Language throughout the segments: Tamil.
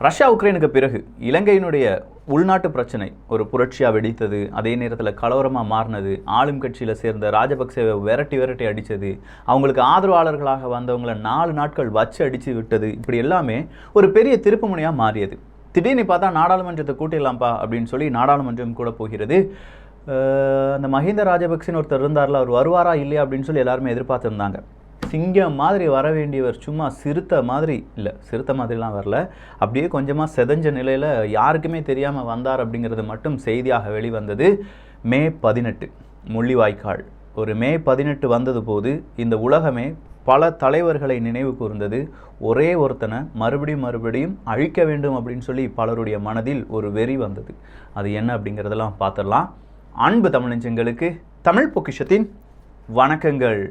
ரஷ்யா உக்ரைனுக்கு பிறகு இலங்கையினுடைய உள்நாட்டு பிரச்சனை ஒரு புரட்சியாக வெடித்தது. அதே நேரத்தில் கலவரமாக மாறினது. ஆளும் கட்சியில் சேர்ந்த ராஜபக்சேவை விரட்டி அடித்தது. அவங்களுக்கு ஆதரவாளர்களாக வந்தவங்களை 4 நாட்கள் வச்சு அடித்து விட்டது. இப்படி எல்லாமே ஒரு பெரிய திருப்புமுனையாக மாறியது. திடீர்னு பார்த்தா நாடாளுமன்றத்தை கூட்டிடலாம்ப்பா அப்படின்னு சொல்லி நாடாளுமன்றம் கூட போகிறது. அந்த மஹிந்த ராஜபக்சேன்னு ஒருத்தர் இருந்தார்ல, அவர் வருவாரா இல்லையா அப்படின்னு சொல்லி எல்லாருமே எதிர்பார்த்துருந்தாங்க. சிங்கம் மாதிரி வர வேண்டியவர் சும்மா சிறுத்தை மாதிரிலாம் வரல, அப்படியே கொஞ்சமாக செதஞ்ச நிலையில் யாருக்குமே தெரியாமல் வந்தார் அப்படிங்கிறது மட்டும் செய்தியாக வெளிவந்தது. மே 18 முள்ளிவாய்க்கால். ஒரு மே 18 வந்தது போது இந்த உலகமே பல தலைவர்களை நினைவு கூர்ந்தது. ஒரே ஒருத்தனை மறுபடியும் அழிக்க வேண்டும் அப்படின்னு சொல்லி பலருடைய மனதில் ஒரு வெறி வந்தது. அது என்ன அப்படிங்கிறதெல்லாம் பார்த்துடலாம். அன்பு தமிழ் நெஞ்சங்களுக்கு தமிழ் பொக்கிஷத்தின் வணக்கங்கள்.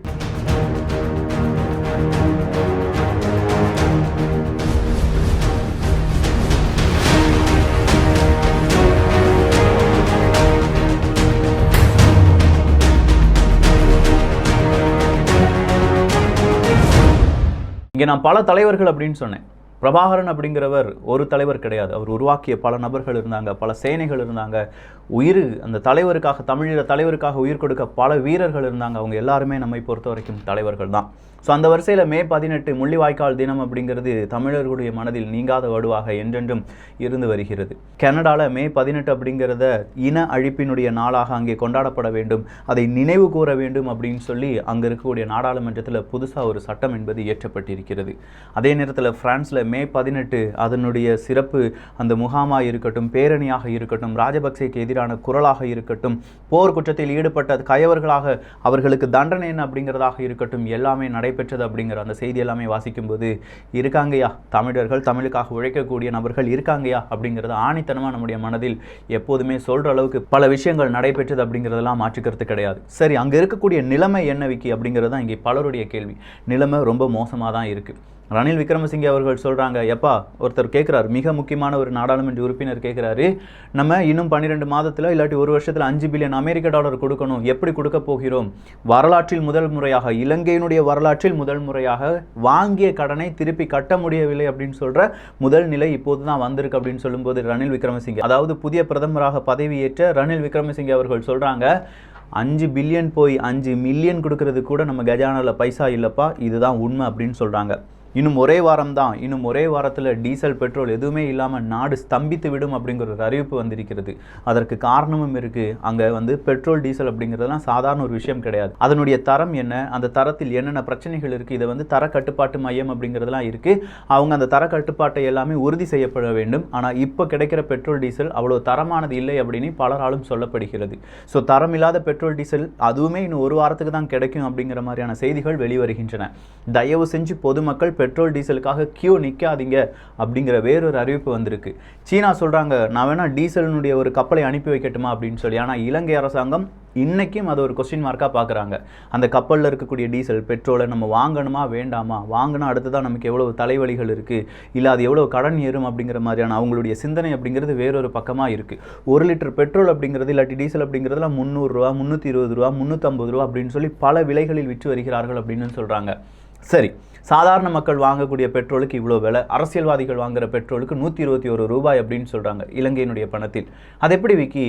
இங்கே நான் பல தலைவர்கள் அப்படின்னு சொன்னேன். பிரபாகரன் அப்படிங்கிறவர் ஒரு தலைவர் கிடையாது. அவர் உருவாக்கிய பல நபர்கள் இருந்தாங்க, பல சேனைகள் இருந்தாங்க. அந்த தலைவருக்காக, தமிழீழ தலைவருக்காக உயிர் கொடுக்க பல வீரர்கள் இருந்தாங்க. அவங்க எல்லாருமே நம்மை பொறுத்த வரைக்கும் தலைவர்கள் தான். ஸோ அந்த வரிசையில் மே 18 முள்ளிவாய்க்கால் தினம் அப்படிங்கிறது தமிழர்களுடைய மனதில் நீங்காத வடுவாக என்றென்றும் இருந்து வருகிறது. கனடாவில் மே 18 அப்படிங்கிறத இன அழிப்பினுடைய நாளாக அங்கே கொண்டாடப்பட வேண்டும், அதை நினைவு கூற வேண்டும் அப்படின்னு சொல்லி அங்கே இருக்கக்கூடிய நாடாளுமன்றத்தில் புதுசாக ஒரு சட்டம் என்பது இயற்றப்பட்டிருக்கிறது. அதே நேரத்தில் பிரான்ஸில் மே 18 அதனுடைய சிறப்பு அந்த முகாமாக இருக்கட்டும், பேரணியாக இருக்கட்டும், ராஜபக்சேக்கு எதிரான குரலாக இருக்கட்டும், போர் குற்றத்தில் ஈடுபட்ட கயவர்களாக அவர்களுக்கு தண்டனை என்ன அப்படிங்கிறதாக இருக்கட்டும், எல்லாமே நடைபெற்றது அப்படிங்கிற அந்த செய்தி எல்லாமே வாசிக்கும்போது இருக்காங்கயா தமிழர்கள், தமிழுக்காக உழைக்கக்கூடிய நபர்கள் இருக்காங்கயா அப்படிங்கிறது ஆணித்தனமாக நம்முடைய மனதில் எப்போதுமே சொல்கிற அளவுக்கு பல விஷயங்கள் நடைபெற்றது அப்படிங்கிறதெல்லாம் மாற்றுக்கிறது கிடையாது. சரி, அங்கே இருக்கக்கூடிய நிலைமை என்ன விக்கி அப்படிங்கிறது தான் இங்கே பலருடைய கேள்வி. நிலைமை ரொம்ப மோசமாக தான் இருக்குது. ரணில் விக்ரமசிங்கே அவர்கள் சொல்கிறாங்க, எப்பா ஒருத்தர் கேட்குறாரு, மிக முக்கியமான ஒரு நாடாளுமன்ற உறுப்பினர் கேட்குறாரு, நம்ம இன்னும் 12 மாதத்தில் இல்லாட்டி ஒரு வருஷத்தில் 5 பில்லியன் அமெரிக்க டாலர் கொடுக்கணும், எப்படி கொடுக்க போகிறோம்? வரலாற்றில் முதல் முறையாக, இலங்கையினுடைய வரலாற்றில் முதல் முறையாக வாங்கிய கடனை திருப்பி கட்ட முடியவில்லை அப்படின்னு சொல்கிற முதல் நிலை இப்போது தான் வந்திருக்கு அப்படின்னு சொல்லும்போது ரணில் விக்ரமசிங்கே, அதாவது புதிய பிரதமராக பதவியேற்ற ரணில் விக்ரமசிங்கே அவர்கள் சொல்கிறாங்க, 5 பில்லியன் போய் 5 மில்லியன் கொடுக்கறது கூட நம்ம கஜானாவில் பைசா இல்லைப்பா, இதுதான் உண்மை அப்படின்னு சொல்கிறாங்க. இன்னும் ஒரே வாரத்தில் டீசல் பெட்ரோல் எதுவுமே இல்லாமல் நாடு ஸ்தம்பித்து விடும் அப்படிங்கிற ஒரு அறிவிப்பு வந்திருக்கிறது. அதற்கு காரணமும் இருக்குது. அங்கே பெட்ரோல் டீசல் அப்படிங்கிறதுலாம் சாதாரண ஒரு விஷயம் கிடையாது. அதனுடைய தரம் என்ன, அந்த தரத்தில் என்னென்ன பிரச்சனைகள் இருக்குது, இதை தர கட்டுப்பாட்டு மையம் அப்படிங்கிறதுலாம் இருக்குது. அவங்க அந்த தர கட்டுப்பாட்டை எல்லாமே உறுதி செய்யப்பட வேண்டும். ஆனால் இப்போ கிடைக்கிற பெட்ரோல் டீசல் அவ்வளோ தரமானது இல்லை அப்படின்னு பலராலும் சொல்லப்படுகிறது. ஸோ தரமில்லாத பெட்ரோல் டீசல் அதுவுமே இன்னும் ஒரு வாரத்துக்கு தான் கிடைக்கும் அப்படிங்கிற மாதிரியான செய்திகள் வெளிவருகின்றன. தயவு செஞ்சு பொதுமக்கள் பெட்ரோல் டீசலுக்காக கியூ நிற்காதீங்க அப்படிங்கிற வேறொரு அறிவிப்பு வந்திருக்கு. சீனா சொல்கிறாங்க, நான் வேணால் டீசலினுடைய ஒரு கப்பலை அனுப்பி வைக்கட்டுமா அப்படின்னு சொல்லி. ஆனால் இலங்கை அரசாங்கம் இன்றைக்கும் அதை ஒரு கொஸ்டின் மார்க்காக பார்க்குறாங்க. அந்த கப்பலில் இருக்கக்கூடிய டீசல் பெட்ரோலை நம்ம வாங்கணுமா வேண்டாமா, வாங்கினா அடுத்து தான் நமக்கு எவ்வளோ தலைவலிகள் இருக்குது, இல்லை அது எவ்வளோ கடன் ஏறும் அப்படிங்கிற மாதிரியான அவங்களுடைய சிந்தனை அப்படிங்கிறது வேறொரு பக்கமாக இருக்குது. 1 லிட்டர் பெட்ரோல் அப்படிங்கிறது இல்லாட்டி டீசல் அப்படிங்கிறதுலாம் 300 ரூபா, 320 ரூபா, 350 ரூபா அப்படின்னு சொல்லி பல விலைகளில் விற்று வருகிறார்கள் அப்படின்னு சொல்கிறாங்க. சரி, சாதாரண மக்கள் வாங்கக்கூடிய பெட்ரோலுக்கு இவ்வளோ விலை, அரசியல்வாதிகள் வாங்குகிற பெட்ரோலுக்கு 121 ரூபாய் அப்படின்னு சொல்கிறாங்க இலங்கையினுடைய பணத்தில். அது எப்படி விக்கி,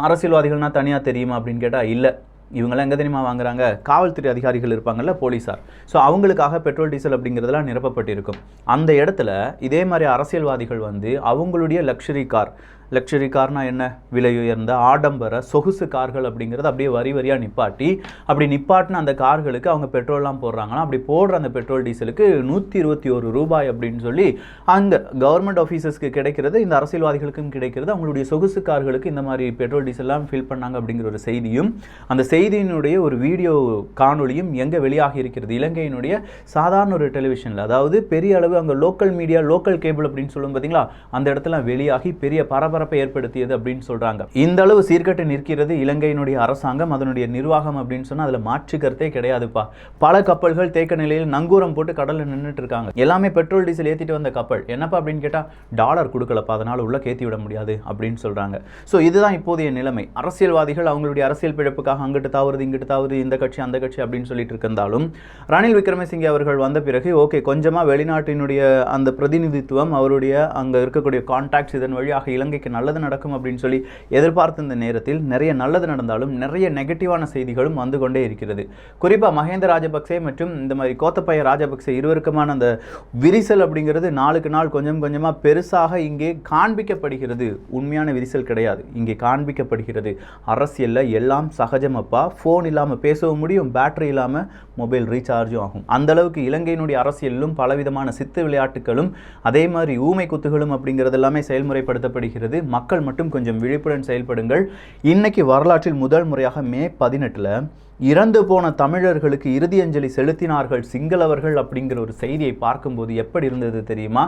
அரசியல்வாதிகள்னால் தனியாக தெரியுமா அப்படின்னு கேட்டால் இல்லை. இவங்களாம் எங்கே தெரியுமா வாங்குறாங்க? காவல்துறை அதிகாரிகள் இருப்பாங்கள்ல, போலீஸார். ஸோ அவங்களுக்காக பெட்ரோல் டீசல் அப்படிங்கிறதுலாம் நிரப்பப்பட்டிருக்கும். அந்த இடத்துல இதே மாதிரி அரசியல்வாதிகள் அவங்களுடைய லக்ஸரி கார்னால் என்ன, விலை உயர்ந்த ஆடம்பர சொகுசு கார்கள் அப்படிங்கிறது அப்படியே வரியாக நிப்பாட்டின அந்த கார்களுக்கு அவங்க பெட்ரோல்லாம் போடுறாங்கன்னா, அப்படி போடுற அந்த பெட்ரோல் டீசலுக்கு 121 ரூபாய் அப்படின்னு சொல்லி அந்த கவர்மெண்ட் ஆஃபீஸஸ்க்கு கிடைக்கிறது, இந்த அரசியல்வாதிகளுக்கும் கிடைக்கிறது. அவங்களுடைய சொகுசு கார்களுக்கு இந்த மாதிரி பெட்ரோல் டீசல்லாம் ஃபில் பண்ணாங்க அப்படிங்கிற ஒரு செய்தியும், அந்த செய்தியினுடைய ஒரு வீடியோ காணொலியும் எங்கே வெளியாகி இருக்கிறது? இலங்கையினுடைய சாதாரண ஒரு டெலிவிஷனில், அதாவது பெரிய அளவு அங்கே லோக்கல் மீடியா, லோக்கல் கேபிள் அப்படின்னு சொல்லும் பார்த்தீங்களா, அந்த இடத்துல வெளியாகி பெரிய பரபரப்பை ஏற்படுத்தியது அப்படின்னு சொல்றாங்க. இந்த அளவு சீர்கட்டு நிற்கிறது இலங்கையினுடைய அரசாங்கம், அதனுடைய நிர்வாகம் அப்படின்னு சொன்னா அதுல மாற்று கருத்தே கிடையாதுப்பா. பல கப்பல்கள் தேக்க நிலையில் நங்கூரம் போட்டு கடல்ல நின்றுட்டு இருக்காங்க. எல்லாமே பெட்ரோல் டீசல் ஏத்திட்டு வந்த கப்பல். என்னப்பா அப்படின்னு கேட்டா, டாலர் கொடுக்கலப்பா, அதனால உள்ள கேத்தி விட முடியாது அப்படின்னு சொல்றாங்க. ஸோ இதுதான் இப்போதைய நிலைமை. அரசியல்வாதிகள் அவங்களுடைய அரசியல் பிழப்புக்காக அங்கிட்டு அங்கிட்டு தாவுறது இங்கிட்டு தாவுறது, இந்த கட்சி அந்த கட்சி அப்படின்னு சொல்லிட்டு இருந்தாலும் ரணில் விக்ரமசிங்கே அவர்கள் வந்த பிறகு ஓகே கொஞ்சமாக வெளிநாட்டினுடைய அந்த பிரதிநிதித்துவம், அவருடைய அங்கே இருக்கக்கூடிய கான்டாக்ட்ஸ், இதன் வழியாக இலங்கைக்கு நல்லது நடக்கும் அப்படின்னு சொல்லி எதிர்பார்த்த இந்த நேரத்தில் நிறைய நல்லது நடந்தாலும் நிறைய நெகட்டிவான செய்திகளும் வந்து கொண்டே இருக்கிறது. குறிப்பாக மஹிந்த ராஜபக்சே மற்றும் இந்த மாதிரி கோத்தபய ராஜபக்சே இருவருக்குமான அந்த விரிசல் அப்படிங்கிறது நாளுக்கு நாள் கொஞ்சம் கொஞ்சமாக பெருசாக இங்கே காண்பிக்கப்படுகிறது. உண்மையான விரிசல் கிடையாது, இங்கே காண்பிக்கப்படுகிறது. அரசியலில் எல்லாம் சகஜமப்பா, ஃபோன் இல்லாமல் பேசவும் முடியும், பேட்டரி இல்லாமல் மொபைல் ரீசார்ஜும் ஆகும். அந்த அளவுக்கு இலங்கையினுடைய அரசியலிலும் பலவிதமான சித்து விளையாட்டுகளும் அதே மாதிரி ஊமை குத்துகளும் அப்படிங்கிறது எல்லாமே செயல்முறைப்படுத்தப்படுகிறது. மக்கள் மட்டும் கொஞ்சம் விழிப்புடன் செயல்படுங்கள். இன்னைக்கு வரலாற்றில் முதல் முறையாக மே 18 இறந்து போன தமிழர்களுக்கு இறுதியஞ்சலி செலுத்தினார்கள் சிங்களவர்கள் அப்படிங்கிற ஒரு செய்தியை பார்க்கும்போது எப்படி இருந்தது தெரியுமா?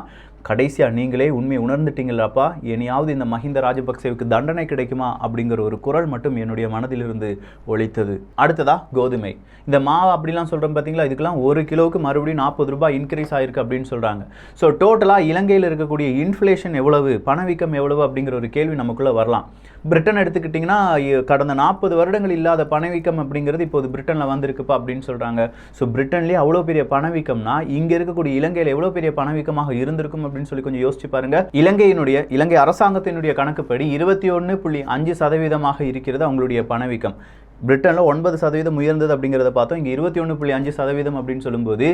கடைசியாக நீங்களே உண்மை உணர்ந்துட்டீங்களாப்பா, இனியாவது இந்த மஹிந்த ராஜபக்சேவுக்கு தண்டனை கிடைக்குமா அப்படிங்கிற ஒரு குரல் மட்டும் என்னுடைய மனதிலிருந்து ஒலித்தது. அடுத்ததா கோதுமை. இந்த மாவு அப்படிலாம் சொல்கிறோம் பார்த்தீங்களா, இதுக்கெல்லாம் 1 கிலோவுக்கு மறுபடியும் 40 ரூபாய் இன்க்ரீஸ் ஆகிருக்கு அப்படின்னு சொல்கிறாங்க. ஸோ டோட்டலாக இலங்கையில் இருக்கக்கூடிய இன்ஃப்ளேஷன் எவ்வளவு, பணவீக்கம் எவ்வளவு அப்படிங்கிற ஒரு கேள்வி நமக்குள்ளே வரலாம். பிரிட்டன் எடுத்துக்கிட்டிங்கன்னா கடந்த 40 வருடங்கள் இல்லாத பணவீக்கம் அப்படிங்கிறது இப்போது பிரிட்டனில் வந்திருக்குப்பா அப்படின்னு சொல்கிறாங்க. ஸோ பிரிட்டன்லேயே அவ்வளோ பெரிய பணவீக்கம்னா இங்கே இருக்கக்கூடிய இலங்கையில் எவ்வளோ பெரிய பணவீக்கமாக இருந்திருக்கும் அப்படின்னு சொல்லி கொஞ்சம் யோசிச்சு பாருங்க. இலங்கை அரசாங்கத்தினுடைய கணக்குப்படி 21.5% இருக்கிறது அவங்களுடைய பணவீக்கம். பிரிட்டனில் 9% உயர்ந்தது அப்படிங்கிறத பார்த்தோம். இங்கே 21.5% அப்படின்னு சொல்லும்போது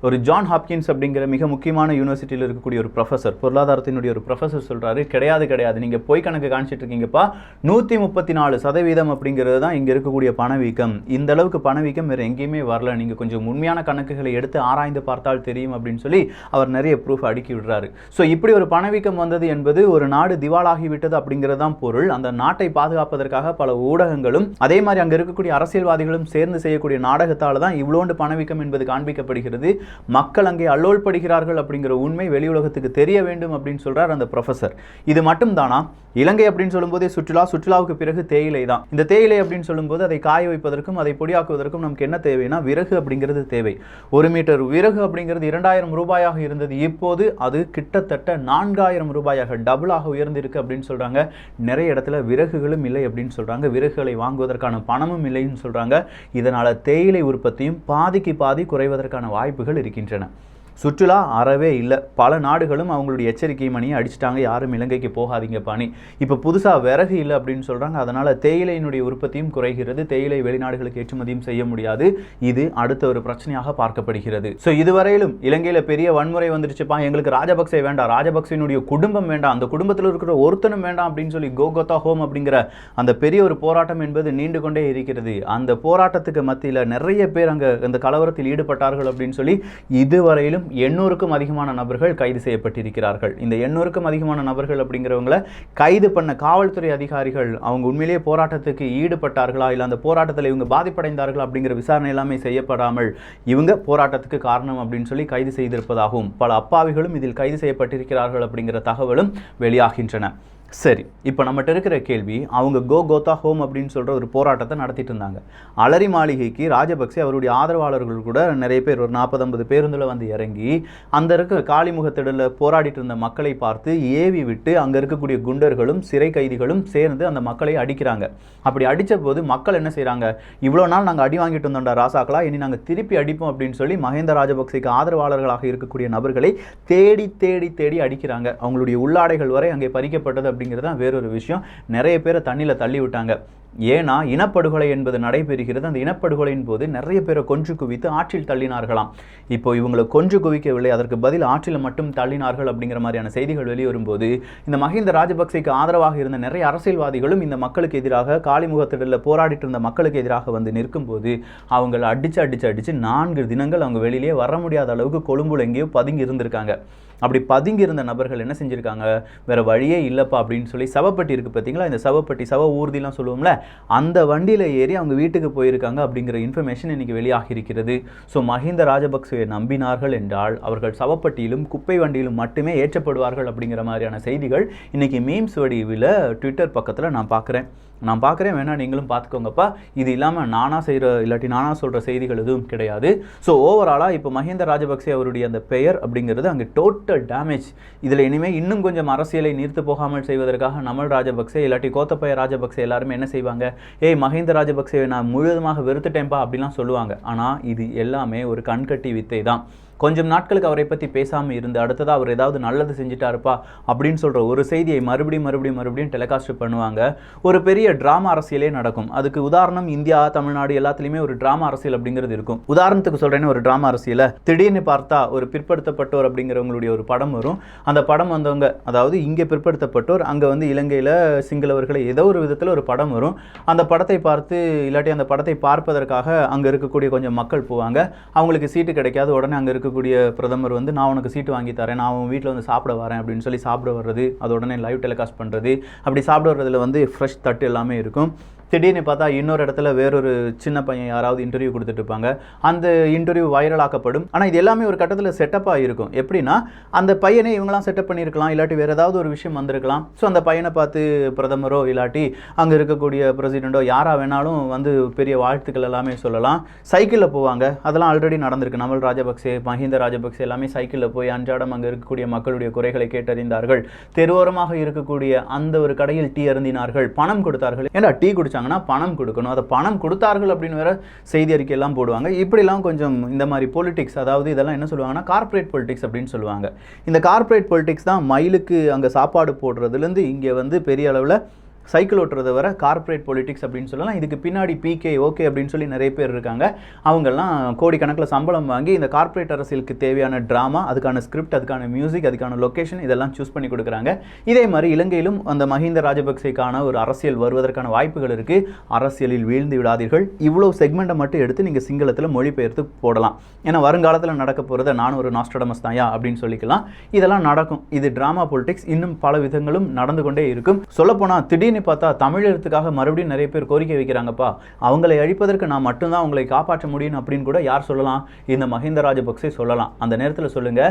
ஒரு ஜான் ஹாப்கின்ஸ் அப்படிங்கிற மிக முக்கியமான யூனிவர்சிட்டியில் இருக்கக்கூடிய ஒரு ப்ரொஃபஸர், பொருளாதாரத்தினுடைய ஒரு ப்ரொஃபஸர் சொல்கிறாரு, கிடையாது நீங்கள் பொய் கணக்கு காணிச்சிட்டு இருக்கீங்கப்பா, 134% அப்படிங்கிறது தான் இங்கே இருக்கக்கூடிய பணவீக்கம். இந்த அளவுக்கு பணவீக்கம் வேறு எங்கேயுமே வரல, நீங்கள் கொஞ்சம் உண்மையான கணக்குகளை எடுத்து ஆராய்ந்து பார்த்தால் தெரியும் அப்படின்னு சொல்லி அவர் நிறைய ப்ரூஃப் அடுக்கி விடுறாரு. ஸோ இப்படி ஒரு பணவீக்கம் வந்தது என்பது ஒரு நாடு திவாலாகிவிட்டது அப்படிங்கிறது தான் பொருள். அந்த நாட்டை பாதுகாப்பதற்காக பல ஊடகங்களும் அதே மாதிரி அங்கே இருக்கக்கூடிய அரசியல்வாதிகளும் சேர்ந்து செய்யக்கூடிய நாடகத்தால் தான் இவ்வளோண்டு பணவீக்கம் என்பது காண்பிக்கப்படுகிறது. மக்கள் அங்கே அல்லோல் படுகிறார்கள் அப்படிங்கிற உண்மை வெளி உலகத்துக்கு தெரிய வேண்டும் அப்படின்னு சொல்றார் அந்த ப்ரொஃபசர். இது மட்டும் தானா? இலங்கை அப்படின்னு சொல்லும்போதே சுற்றுலாவுக்கு பிறகு தேயிலை தான். இந்த தேயிலை அப்படின்னு சொல்லும்போது அதை காய வைப்பதற்கும் அதை பொடியாக்குவதற்கும் நமக்கு என்ன தேவைன்னா விறகு அப்படிங்கிறது தேவை. 1 மீட்டர் விறகு அப்படிங்கிறது 2000 ரூபாயாக இருந்தது, இப்போது அது கிட்டத்தட்ட 4000 ரூபாயாக டபுளாக உயர்ந்திருக்கு அப்படின்னு சொல்றாங்க. நிறைய இடத்துல விறகுகளும் இல்லை அப்படின்னு சொல்றாங்க, விறகுகளை வாங்குவதற்கான பணமும் இல்லைன்னு சொல்றாங்க. இதனால தேயிலை உற்பத்தியும் பாதிக்கு பாதி குறைவதற்கான வாய்ப்புகள் இருக்கின்றன. சுற்றுலா அறவே இல்லை. பல நாடுகளும் அவங்களுடைய எச்சரிக்கை மணியை அடிச்சிட்டாங்க, யாரும் இலங்கைக்கு போகாதீங்க பாணி. இப்போ புதுசாக விறகு இல்லை அப்படின்னு சொல்கிறாங்க. அதனால் தேயிலையினுடைய உற்பத்தியும் குறைகிறது, தேயிலை வெளிநாடுகளுக்கு ஏற்றுமதியும் செய்ய முடியாது. இது அடுத்த ஒரு பிரச்சனையாக பார்க்கப்படுகிறது. ஸோ இதுவரையிலும் இலங்கையில் பெரிய வன்முறை வந்துருச்சுப்பா, எங்களுக்கு ராஜபக்சே வேண்டாம், ராஜபக்சேனுடைய குடும்பம் வேண்டாம், அந்த குடும்பத்தில் இருக்கிற ஒருத்தனும் வேண்டாம் அப்படின்னு சொல்லி கோகோத்தா ஹோம் அப்படிங்கிற அந்த பெரிய ஒரு போராட்டம் என்பது நீண்டு கொண்டே இருக்கிறது. அந்த போராட்டத்துக்கு மத்தியில் நிறைய பேர் அங்கே அந்த கலவரத்தில் ஈடுபட்டார்கள் அப்படின்னு சொல்லி இதுவரையிலும் 800க்கும் அதிகமான நபர்கள் கைது செய்யப்பட்டிருக்கிறார்கள். இந்த 800க்கும் அதிகமான நபர்கள் அப்படிங்கிறவங்களை கைது பண்ண காவல்துறை அதிகாரிகள் அவங்க உண்மையிலேயே போராட்டத்துக்கு ஈடுபட்டார்களா, இல்லை அந்த போராட்டத்தில் இவங்க பாதிப்படைந்தார்களா அப்படிங்கிற விசாரணை எல்லாமே செய்யப்படாமல் இவங்க போராட்டத்துக்கு காரணம் அப்படின்னு சொல்லி கைது செய்திருப்பதாகவும் பல அப்பாவிகளும் இதில் கைது செய்யப்பட்டிருக்கிறார்கள் அப்படிங்கிற தகவலும் வெளியாகின்றன. சரி, இப்போ நம்மகிட்ட இருக்கிற கேள்வி, அவங்க கோகோத்தா ஹோம் அப்படின்னு சொல்கிற ஒரு போராட்டத்தை நடத்திட்டு இருந்தாங்க. அலரி மாளிகைக்கு ராஜபக்சே அவருடைய ஆதரவாளர்கள் கூட நிறைய பேர் ஒரு 40-50 பேருந்தில் வந்து இறங்கி அந்த இருக்க காளிமுகத்திடல போராடிட்டு இருந்த மக்களை பார்த்து ஏவி விட்டு அங்கே இருக்கக்கூடிய குண்டர்களும் சிறை கைதிகளும் சேர்ந்து அந்த மக்களை அடிக்கிறாங்க. அப்படி அடித்த போது மக்கள் என்ன செய்கிறாங்க, இவ்வளோ நாள் நாங்கள் அடி வாங்கிட்டு வந்தோம்டா ராசாக்களா, இனி நாங்கள் திருப்பி அடிப்போம் அப்படின்னு சொல்லி மஹிந்த ராஜபக்சேக்கு ஆதரவாளர்களாக இருக்கக்கூடிய நபர்களை தேடி தேடி தேடி அடிக்கிறாங்க. அவங்களுடைய உள்ளாடைகள் வரை அங்கே பறிக்கப்பட்டது அப்படிங்கிறது தான் வேறொரு விஷயம். நிறைய பேரை தண்ணியில் தள்ளி விட்டாங்க. ஏன்னா இனப்படுகொலை என்பது நடைபெறுகிறது. அந்த இனப்படுகொலையின் போது நிறைய பேரை கொன்று குவித்து ஆற்றில் தள்ளினார்களாம். இப்போ இவங்களை கொன்று குவிக்கவில்லை, அதற்கு பதில் ஆற்றில் மட்டும் தள்ளினார்கள் அப்படிங்கிற மாதிரியான செய்திகள் வெளிவரும்போது இந்த மஹிந்த ராஜபக்சேக்கு ஆதரவாக இருந்த நிறைய அரசியல்வாதிகளும் இந்த மக்களுக்கு எதிராக காளிமுகத்திடலில் போராடிட்டு இருந்த மக்களுக்கு எதிராக வந்து நிற்கும்போது அவங்களை அடிச்சு 4 தினங்கள் அவங்க வெளியிலேயே வர முடியாத அளவுக்கு கொழும்புல எங்கேயோ பதுங்கி இருந்திருக்காங்க. அப்படி பதுங்கி இருந்த நபர்கள் என்ன செஞ்சுருக்காங்க, வேறு வழியே இல்லைப்பா அப்படின்னு சொல்லி சவப்பட்டி இருக்குது பார்த்தீங்களா, இந்த சவப்பட்டி சவ ஊர்திலாம் சொல்லுவோம்ல, அந்த வண்டியில் ஏறி அவங்க வீட்டுக்கு போயிருக்காங்க அப்படிங்கிற இன்ஃபர்மேஷன் இன்றைக்கி வெளியாகி இருக்கிறது. ஸோ மஹிந்த ராஜபக்சேவை நம்பினார்கள் என்றால் அவர்கள் சவப்பட்டியிலும் குப்பை வண்டியிலும் மட்டுமே ஏற்றப்படுவார்கள் அப்படிங்கிற மாதிரியான செய்திகள் இன்றைக்கி மீம்ஸ் வடிவில் ட்விட்டர் பக்கத்தில் நான் பார்க்குறேன். வேணா நீங்களும் பார்த்துக்கோங்கப்பா. இது இல்லாமல் நானாக சொல்கிற செய்திகள் எதுவும் கிடையாது. ஸோ ஓவராலாக இப்போ மஹிந்த ராஜபக்சே அவருடைய அந்த பெயர் அப்படிங்கிறது அங்கே டோட்டல் டோட்டல் டேமேஜ். இதில் இனிமேல் இன்னும் கொஞ்சம் அரசியலை நீர்த்து போகாமல் செய்வதற்காக நமல் ராஜபக்சே இல்லாட்டி கோத்தபய ராஜபக்சே எல்லாருமே என்ன செய்வாங்க, ஏய் மஹிந்த ராஜபக்சேவை நான் முழுவதுமாக வெறுத்துட்டேன்பா அப்படிலாம் சொல்லுவாங்க. ஆனால் இது எல்லாமே ஒரு கண்கட்டி வித்தை தான். கொஞ்சம் நாட்களுக்கு அவரை பற்றி பேசாமல் இருந்து அடுத்ததாக அவர் ஏதாவது நல்லது செஞ்சுட்டாருப்பா அப்படின்னு சொல்கிற ஒரு செய்தியை மறுபடியும் டெலிகாஸ்ட் பண்ணுவாங்க. ஒரு பெரிய ட்ராமா அரசியலே நடக்கும். அதுக்கு உதாரணம் இந்தியா, தமிழ்நாடு எல்லாத்துலேயுமே ஒரு ட்ராமா அரசியல் அப்படிங்கிறது இருக்கும். உதாரணத்துக்கு சொல்கிறேன்னு ஒரு ட்ராமா அரசியலை திடீர்னு பார்த்தா ஒரு பிற்படுத்தப்பட்டோர் அப்படிங்கிறவங்களுடைய ஒரு படம் வரும். அந்த படம் வந்தவங்க, அதாவது இங்கே பிற்படுத்தப்பட்டோர், அங்கே வந்து இலங்கையில் சிங்களவர்களை ஏதோ ஒரு விதத்தில் ஒரு படம் வரும். அந்த படத்தை பார்த்து இல்லாட்டி அந்த படத்தை பார்ப்பதற்காக அங்கே இருக்கக்கூடிய கொஞ்சம் மக்கள் போவாங்க. அவங்களுக்கு சீட்டு கிடைக்காது. உடனே அங்கே இருக்கக்கூடிய பிரதமர் வந்து நான் உனக்கு சீட்டு வாங்கி தரேன், நான் உன் வீட்டில் வந்து சாப்பிட வரேன் அப்படின்னு சொல்லி சாப்பிட வர்றது, அது உடனே லைவ் டெலிகாஸ்ட் பண்ணுறது. அப்படி சாப்பிட வர்றதுல வந்து ஃப்ரெஷ் தட்டு எல்லாமே இருக்கும். திடீர்னு பார்த்தா இன்னொரு இடத்துல வேறொரு சின்ன பையன் யாராவது இன்டர்வியூ கொடுத்துட்டு இருப்பாங்க. அந்த இன்டர்வியூ வைரலாக்கப்படும். ஆனால் இது எல்லாமே ஒரு கட்டத்தில் செட்டப்பாக இருக்கும். எப்படின்னா அந்த பையனை இவங்களாம் செட்டப் பண்ணியிருக்கலாம், இல்லாட்டி வேறு ஏதாவது ஒரு விஷயம் வந்திருக்கலாம். ஸோ அந்த பையனை பார்த்து பிரதமரோ இல்லாட்டி அங்கே இருக்கக்கூடிய பிரசிடெண்ட்டோ யாராக வேணாலும் வந்து பெரிய வாழ்த்துக்கள் எல்லாமே சொல்லலாம். சைக்கிளில் போவாங்க. அதெல்லாம் ஆல்ரெடி நடந்திருக்கு. நமல் ராஜபக்சே, மஹிந்த ராஜபக்சே எல்லாமே சைக்கிளில் போய் அன்றாடம் அங்கே இருக்கக்கூடிய மக்களுடைய குறைகளை கேட்டறிந்தார்கள். தெருவோரமாக இருக்கக்கூடிய அந்த ஒரு கடையில் டீ அருந்தினார்கள், பணம் கொடுத்தார்கள். ஏன்னா டீ குடிச்சாங்க, பணம் கொடுக்கணும், அதை பணம் கொடுத்தார்கள் அப்படின்னு வேற செய்தி அறிக்கை எல்லாம் போடுவாங்க. இப்படிலாம் கொஞ்சம் இந்த மாதிரி பொலிட்டிக்ஸ், அதாவது இதெல்லாம் என்ன சொல்லுவாங்கன்னா கார்ப்பரேட் பொலிட்டிக்ஸ் அப்படின்னு சொல்லுவாங்க. இந்த கார்ப்பரேட் பொலிட்டிக்ஸ் தான் மயிலுக்கு அங்கே சாப்பாடு போடுறதுலேருந்து இங்கே வந்து பெரிய அளவில் சைக்கிள் ஓட்டுறதை வர கார்ப்பரேட் பொலிட்டிக்ஸ் அப்படின்னு சொல்லலாம். இதுக்கு பின்னாடி பிகே ஓகே அப்படின்னு சொல்லி நிறைய பேர் இருக்காங்க. அவங்கெல்லாம் கோடிக்கணக்கில் சம்பளம் வாங்கி இந்த கார்ப்பரேட் அரசியலுக்கு தேவையான ட்ராமா, அதுக்கான ஸ்கிரிப்ட், அதுக்கான மியூசிக், அதுக்கான லொக்கேஷன் இதெல்லாம் சூஸ் பண்ணி கொடுக்குறாங்க. இதே மாதிரி இலங்கையிலும் அந்த மஹிந்த ராஜபக்சேக்கான ஒரு அரசியல் வருவதற்கான வாய்ப்புகள் இருக்குது. அரசியலில் வீழ்ந்து விடாதீர்கள். இவ்வளோ செக்மெண்ட்டை மட்டும் எடுத்து நீங்கள் சிங்களத்தில் மொழிபெயர்த்து போடலாம். ஏன்னா வருங்காலத்தில் நடக்க போகிறத நான் ஒரு நாஸ்ட்ரடமஸ் தாயா அப்படின்னு சொல்லிக்கலாம். இதெல்லாம் நடக்கும். இது ட்ராமா பொலிட்டிக்ஸ். இன்னும் பல விதங்களும் நடந்து கொண்டே இருக்கும். சொல்லப்போனால் திடீர்னு பார்த்தா தமிழகத்துக்காக மறுபடியும் நிறைய பேர் கோரிக்கை வைக்கிறாங்கப்பா, அவங்களை அழிப்பதற்கு நான் மட்டும்தான் அவங்களை காப்பாற்ற முடியும் அப்படின்னு கூட யார் சொல்லலாம்? இந்த மஹிந்த ராஜபக்சே சொல்லலாம். அந்த நேரத்தில் சொல்லுங்க,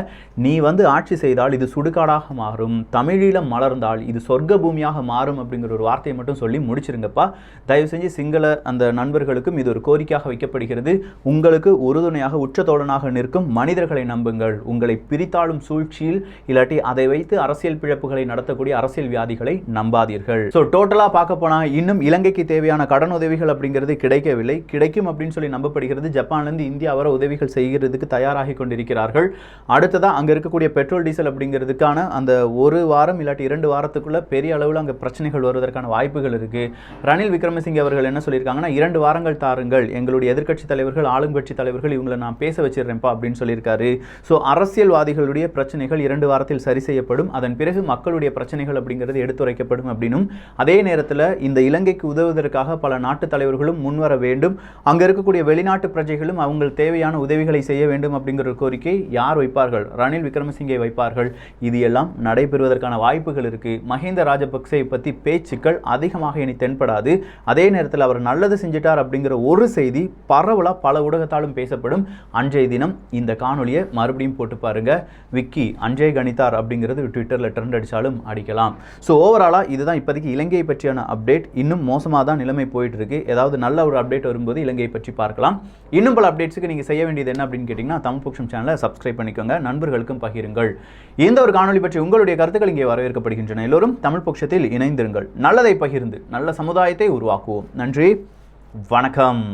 நீ வந்து ஆட்சி செய்தால் இது சுடுகாடாக மாறும், தமிழீழம் மலர்ந்தால் இது சொர்க்க பூமியாக மாறும் அப்படிங்கிற ஒரு வார்த்தையை மட்டும் சொல்லி முடிச்சிருங்கப்பா. தயவு செஞ்சு சிங்கள அந்த நண்பர்களுக்கும் இது ஒரு கோரிக்கையாக வைக்கப்படுகிறது. உங்களுக்கு உறுதுணையாக உற்ற தோழனாக நிற்கும் மனிதர்களை நம்புங்கள். உங்களை பிரித்தாளும் சூழ்ச்சியில் இல்லாட்டி அதை வைத்து அரசியல் பிழப்புகளை நடத்தக்கூடிய அரசியல் வியாதிகளை நம்பாதீர்கள். டோட்டலாக பார்க்க போனால் இன்னும் இலங்கைக்கு தேவையான கடன் உதவிகள் அப்படிங்கிறது கிடைக்கவில்லை. கிடைக்கும் அப்படின்னு சொல்லி நம்பப்படுகிறது. ஜப்பான்லேருந்து இந்தியா வர உதவிகள் செய்கிறதுக்கு தயாராகி கொண்டிருக்கிறார்கள். அடுத்ததாக அங்கே இருக்கக்கூடிய பெட்ரோல் டீசல் அப்படிங்கிறதுக்கான அந்த ஒரு வாரம் இல்லாட்டி 2 வாரத்துக்குள்ள பெரிய அளவில் அங்கே பிரச்சனைகள் வருவதற்கான வாய்ப்புகள் இருக்குது. ரணில் விக்ரமசிங்கே அவர்கள் என்ன சொல்லியிருக்காங்கன்னா, 2 வாரங்கள் தாருங்கள், எங்களுடைய எதிர்க்கட்சி தலைவர்கள், ஆளுங்கட்சி தலைவர்கள் இவங்களை நான் பேச வச்சிடுறேன்ப்பா அப்படின்னு சொல்லியிருக்காரு. ஸோ அரசியல்வாதிகளுடைய பிரச்சனைகள் 2 வாரத்தில் சரி செய்யப்படும். அதன் பிறகு மக்களுடைய பிரச்சனைகள் அப்படிங்கிறது எடுத்துரைக்கப்படும் அப்படின்னும், அதே நேரத்தில் இந்த இலங்கைக்கு உதவுவதற்காக பல நாட்டு தலைவர்களும் முன்வர வேண்டும். அங்கே இருக்கக்கூடிய வெளிநாட்டு பிரஜைகளும் அவங்க தேவையான உதவிகளை செய்ய வேண்டும் அப்படிங்கிற ஒரு கோரிக்கை யார் வைப்பார்கள்? ரணில் விக்ரமசிங்கே வைப்பார்கள். இது எல்லாம் நடைபெறுவதற்கான வாய்ப்புகள் இருக்கு. மஹிந்த ராஜபக்சே பற்றி பேச்சுக்கள் அதிகமாக இனி தென்படாது. அதே நேரத்தில் அவர் நல்லது செஞ்சிட்டார் அப்படிங்கிற ஒரு செய்தி பரவலாக பல ஊடகத்தாலும் பேசப்படும். அன்றைய தினம் இந்த காணொலியை மறுபடியும் போட்டு பாருங்க. விக்கி அன்றைய கணித்தார் அப்படிங்கிறது ட்விட்டரில் ட்ரெண்ட் அடித்தாலும் அடிக்கலாம். ஸோ ஓவராலாக இதுதான் இப்போதைக்கு இலங்கையை பற்றியான அப்டேட். இன்னும் மோசமாக தான் நிலைமை போயிட்டு இருக்கு. ஏதாவது நல்ல ஒரு அப்டேட் வரும்போது இலங்கையை பற்றி பார்க்கலாம். இன்னும் பல அப்டேட்ஸுக்கு நீங்கள் செய்ய வேண்டியது என்ன அப்படின்னு கேட்டிங்கன்னா, தமிழ் பொக்ஷம் சேனலை சப்ஸ்கிரைப் பண்ணிக்கோங்க, நண்பர்களுக்கும் பகிருங்கள். இந்த ஒரு காணொலி பற்றி உங்களுடைய கருத்துக்கள் இங்கே வரவேற்கப்படுகின்றன. எல்லோரும் தமிழ் பொக்ஷத்தில் இணைந்திருங்கள். நல்லதை பகிர்ந்து நல்ல சமுதாயத்தை உருவாக்குவோம். நன்றி, வணக்கம்.